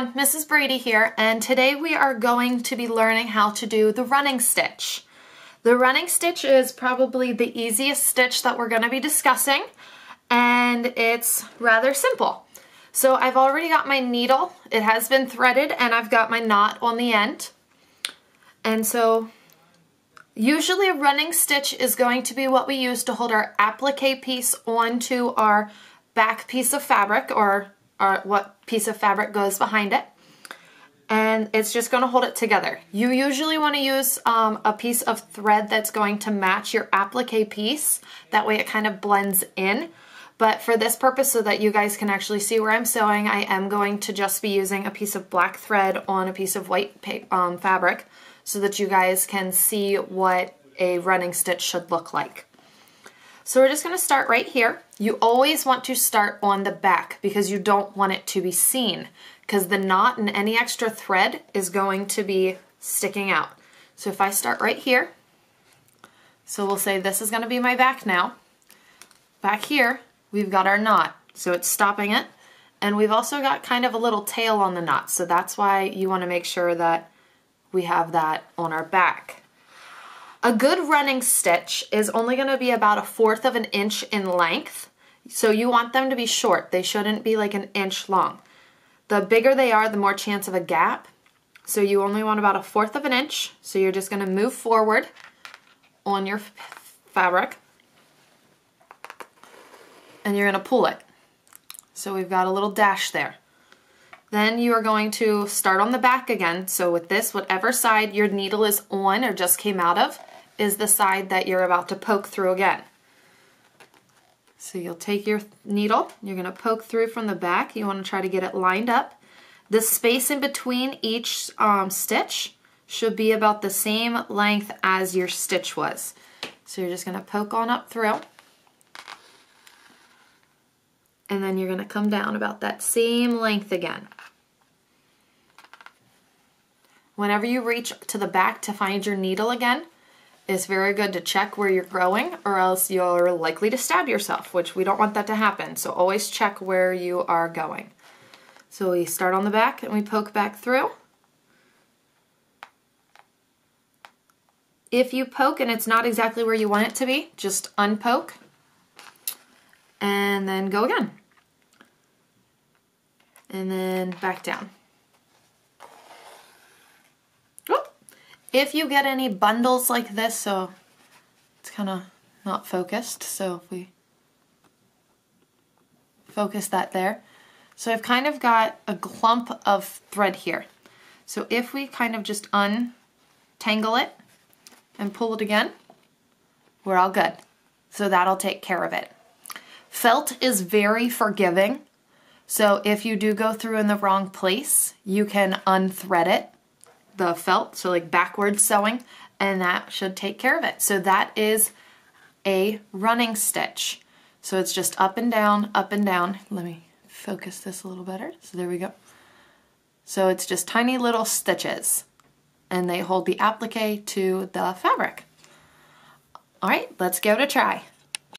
everyone, Mrs. Brady here, and today we are going to be learning how to do the running stitch. The running stitch is probably the easiest stitch that we're going to be discussing, and it's rather simple. So I've already got my needle, it has been threaded, and I've got my knot on the end. And so usually a running stitch is going to be what we use to hold our applique piece onto our back piece of fabric, or what piece of fabric goes behind it, and it's just going to hold it together. You usually want to use a piece of thread that's going to match your applique piece. That way it kind of blends in. But for this purpose, so that you guys can actually see where I'm sewing, I am going to just be using a piece of black thread on a piece of white fabric so that you guys can see what a running stitch should look like. So we're just going to start right here. You always want to start on the back because you don't want it to be seen, because the knot and any extra thread is going to be sticking out. So if I start right here, so we'll say this is going to be my back now. Back here, we've got our knot, so it's stopping it. And we've also got kind of a little tail on the knot, so that's why you want to make sure that we have that on our back. A good running stitch is only going to be about 1/4 of an inch in length. So you want them to be short. They shouldn't be like an inch long. The bigger they are, the more chance of a gap. So you only want about 1/4 of an inch. So you're just going to move forward on your fabric and you're going to pull it. So we've got a little dash there. Then you are going to start on the back again. So with this, whatever side your needle is on or just came out of is the side that you're about to poke through again. So you'll take your needle, you're going to poke through from the back. You want to try to get it lined up. The space in between each stitch should be about the same length as your stitch was. So you're just going to poke on up through. And then you're going to come down about that same length again. Whenever you reach to the back to find your needle again, it's very good to check where you're going, or else you're likely to stab yourself, which we don't want that to happen. So always check where you are going. So we start on the back and we poke back through. If you poke and it's not exactly where you want it to be, just unpoke and then go again. And then back down. If you get any bundles like this, so it's kind of not focused, so if we focus that there. So I've kind of got a clump of thread here. So if we kind of just untangle it and pull it again, we're all good. So that'll take care of it. Felt is very forgiving. So if you do go through in the wrong place, you can unthread it, the felt, so like backwards sewing, and that should take care of it. So that is a running stitch. So it's just up and down, up and down. Let me focus this a little better. So there we go. So it's just tiny little stitches, and they hold the applique to the fabric. All right, let's go to try.